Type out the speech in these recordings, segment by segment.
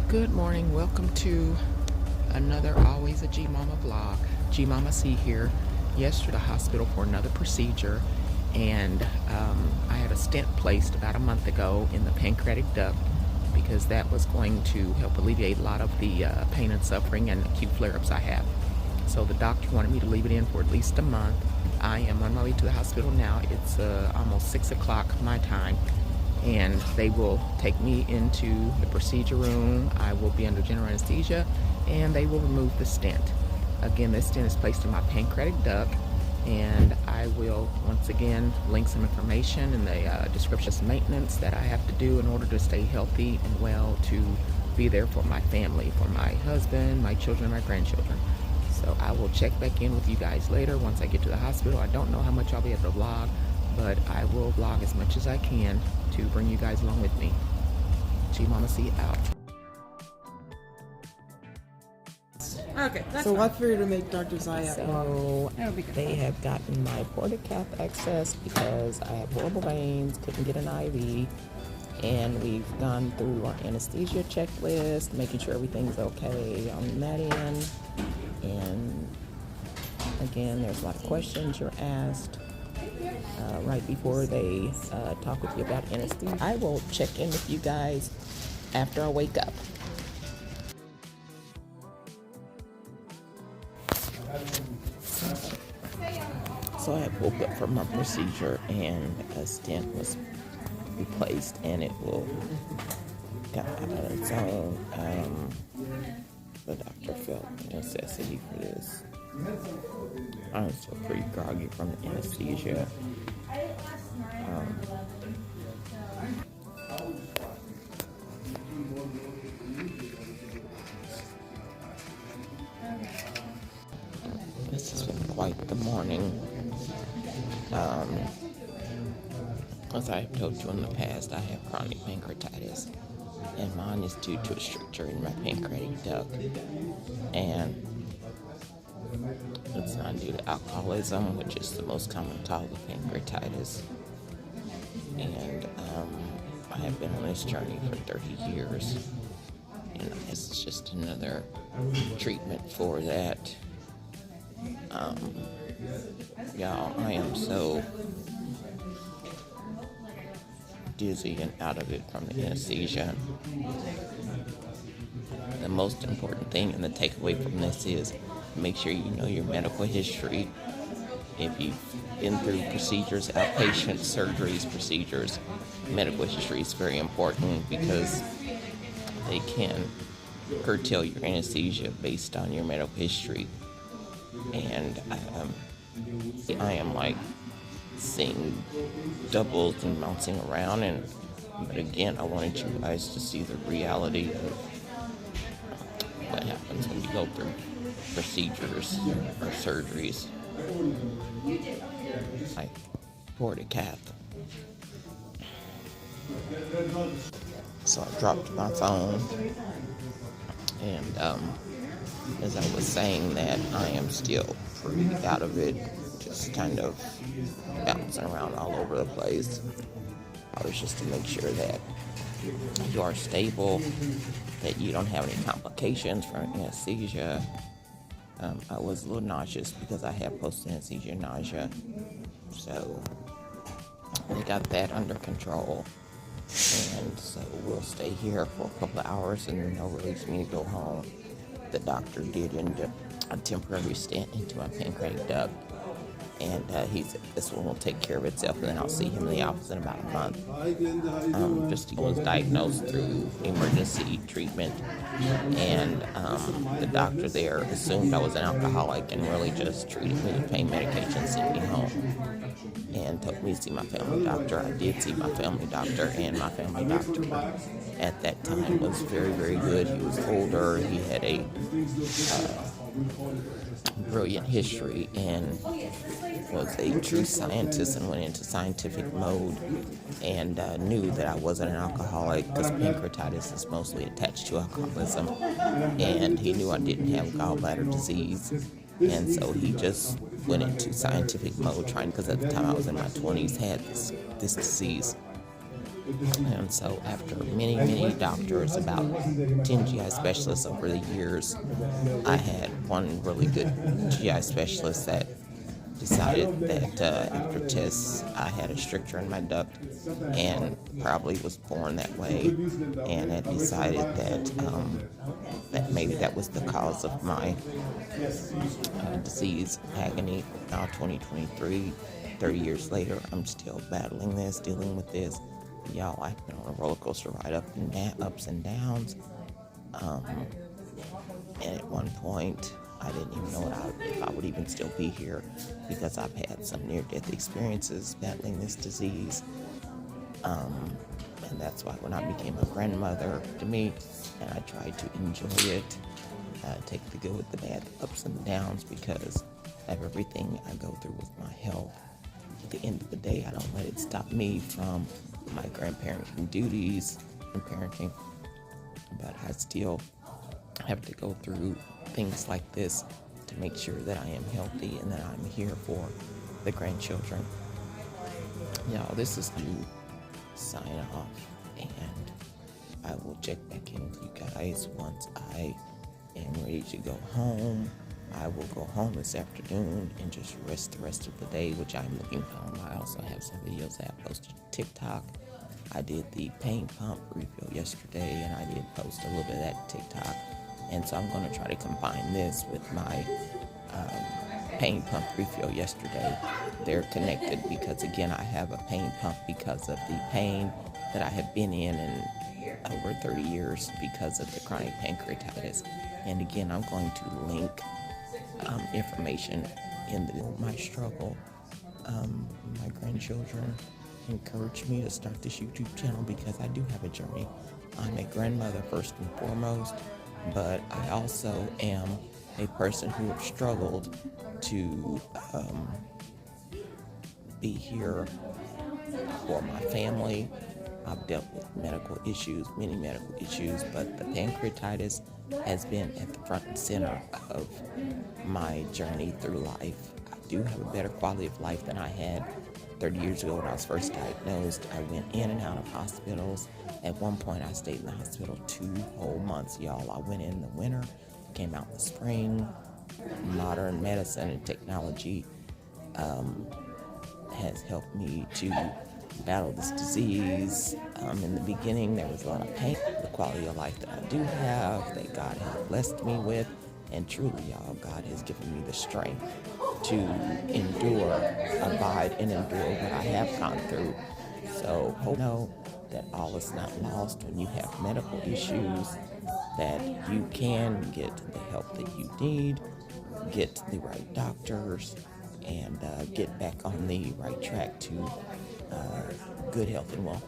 Good morning. Welcome to another Always a G Mama vlog. G Mama C here. Yes, to the hospital for another procedure, and I had a stent placed about a month ago in the pancreatic duct because that was going to help alleviate a lot of the pain and suffering and acute flare-ups I have. So the doctor wanted me to leave it in for at least a month. I am on my way to the hospital now. It's almost 6 o'clock my time, and they will take me into the procedure room. I will be under general anesthesia, and they will remove the stent. Again, this stent is placed in my pancreatic duct, and I will once again link some information in the description of maintenance that I have to do in order to stay healthy and well, to be there for my family, for my husband, my children, my grandchildren. So I will check back in with you guys later once I get to the hospital. I don't know how much I'll be able to vlog, but I will vlog as much as I can to bring you guys along with me. G Mama C out. Okay, that's So fine. what for you to make Dr. Zaya? So That'll be good. they have gotten my portacath access because I have horrible veins, couldn't get an IV, and we've gone through our anesthesia checklist, making sure everything's okay on that end. And again, there's a lot of questions you're asked right before they talk with you about anesthesia. I will check in with you guys after I wake up. So I woke up from my procedure and a stent was replaced, and it will got on its own. The doctor felt the necessity for this. I'm still pretty groggy from the anesthesia. This has been quite the morning. As I have told you in the past, I have chronic pancreatitis, and mine is due to a stricture in my pancreatic duct, and it's not due to alcoholism, which is the most common cause of pancreatitis. And I have been on this journey for 30 years, and it's just another treatment for that. Y'all, I am so dizzy and out of it from the anesthesia. The most important thing and the takeaway from this is make sure you know your medical history. If you've been through procedures, outpatient surgeries, procedures, medical history is very important because they can curtail your anesthesia based on your medical history. And I am like seeing doubles and bouncing around, but again, I wanted you guys to see the reality of what happens when you go through procedures or surgeries like portacath. So I dropped my phone, and as I was saying that, I am still pretty out of it, just kind of bouncing around all over the place. I was just to make sure that you are stable, that you don't have any complications from anesthesia. I was a little nauseous because I have post-anesthesia nausea, so they got that under control. And so we'll stay here for a couple of hours, and then they'll release me to go home. The doctor did a temporary stent into my pancreatic duct, and he said this one will take care of itself, and then I'll see him in the office in about a month. Just he was diagnosed through emergency treatment, and the doctor there assumed I was an alcoholic and really just treated me with pain medication, sent me home, and took me to see my family doctor. I did see my family doctor, and my family doctor at that time was very, very good. He was older. He had a brilliant history and was a true scientist and went into scientific mode, and knew that I wasn't an alcoholic because pancreatitis is mostly attached to alcoholism, and he knew I didn't have gallbladder disease. And so he just went into scientific mode, trying, because at the time I was in my 20s, had this disease. And so after many doctors, about 10 GI specialists over the years, I had one really good GI specialist that decided that after tests I had a stricture in my duct and probably was born that way, and had decided that maybe that was the cause of my disease agony. Now 2023, 30 years later, I'm still battling this, dealing with this. Y'all, I've been on a roller coaster ride, ups and downs. And at one point, I didn't even know if I would even still be here, because I've had some near-death experiences battling this disease. And that's why when I became a grandmother, to me, and I tried to enjoy it, take the good with the bad, the ups and the downs, because of everything I go through with my health. At the end of the day, I don't let it stop me from my grandparenting duties and parenting, but I still have to go through things like this to make sure that I am healthy and that I'm here for the grandchildren. Y'all, this is to sign off, and I will check back in with you guys once I am ready to go home. I will go home this afternoon and just rest the rest of the day, which I'm looking home. I also have some videos that I posted to TikTok. I did the pain pump refill yesterday, and I did post a little bit of that to TikTok. And so I'm going to try to combine this with my pain pump refill yesterday. They're connected because, again, I have a pain pump because of the pain that I have been in over 30 years because of the chronic pancreatitis. And again, I'm going to link information in my struggle. My grandchildren encouraged me to start this YouTube channel because I do have a journey. I'm a grandmother first and foremost, but I also am a person who has struggled to be here for my family. I've dealt with medical issues, many medical issues, but the pancreatitis has been at the front and center of my journey through life. I do have a better quality of life than I had 30 years ago when I was first diagnosed. I went in and out of hospitals. At one point, I stayed in the hospital 2 whole months, y'all. I went in the winter, came out in the spring. Modern medicine and technology has helped me to battle this disease. In the beginning, there was a lot of pain. The quality of life that I do have, that God has blessed me with, and truly, y'all, God has given me the strength to endure, abide, and endure what I have gone through. So hope know that all is not lost when you have medical issues, that you can get the help that you need, get the right doctors, and get back on the right track to good health and wealth.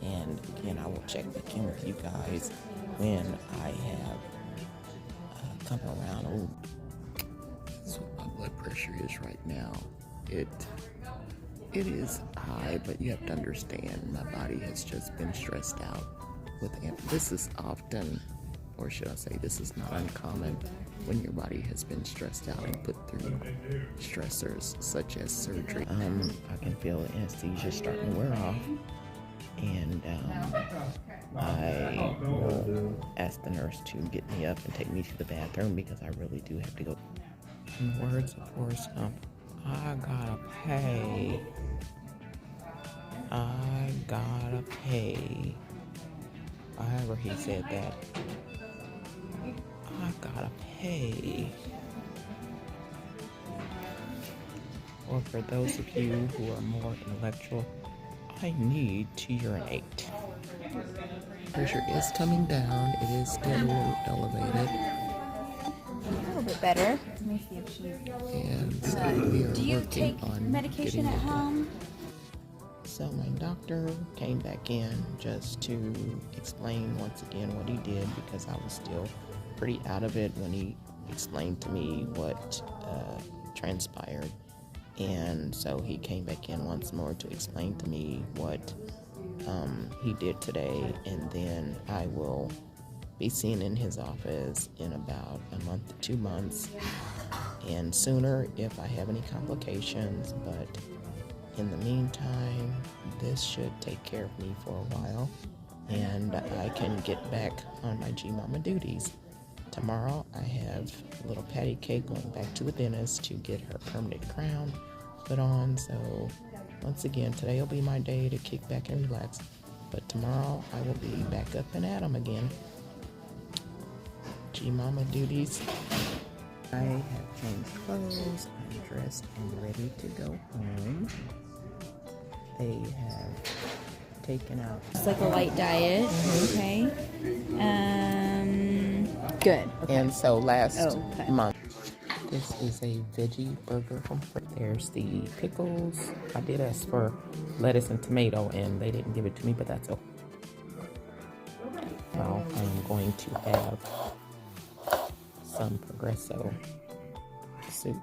And again, I will check back in with you guys when I have come around. Oh, that's what my blood pressure is right now. It is high, but you have to understand, my body has just been stressed out with it. This is often, or should I say, this is not uncommon when your body has been stressed out and put through stressors such as surgery. I can feel the anesthesia starting to wear off, and I will ask the nurse to get me up and take me to the bathroom because I really do have to go. In the words of Forrest Gump, I gotta pay. I gotta pay. However he said that. I gotta pay. Or for those of you who are more intellectual, I need to urinate. Pressure is coming down. It is still a little elevated. A little bit better. Let me see if she's... And so we are Do you working take on medication at home? So my doctor came back in just to explain once again what he did, because I was still pretty out of it when he explained to me what transpired. And so he came back in once more to explain to me what he did today, and then I will be seen in his office in about a month to 2 months, and sooner if I have any complications, but in the meantime, this should take care of me for a while, and I can get back on my G-Mama duties. Tomorrow, I have a little patty cake going back to the dentist to get her permanent crown put on. So, once again, today will be my day to kick back and relax. But tomorrow, I will be back up and at 'em again. G-Mama duties. I have changed clothes, I'm dressed and ready to go home. They have taken out. It's like a light diet. Okay. Good. Okay. And so last okay. month, this is a veggie burger from Fred. There's the pickles. I did ask for lettuce and tomato, and they didn't give it to me, but that's okay. Now I'm going to have some Progresso soup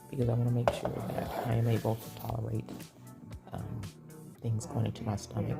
because I want to make sure that I am able to tolerate things going into my stomach.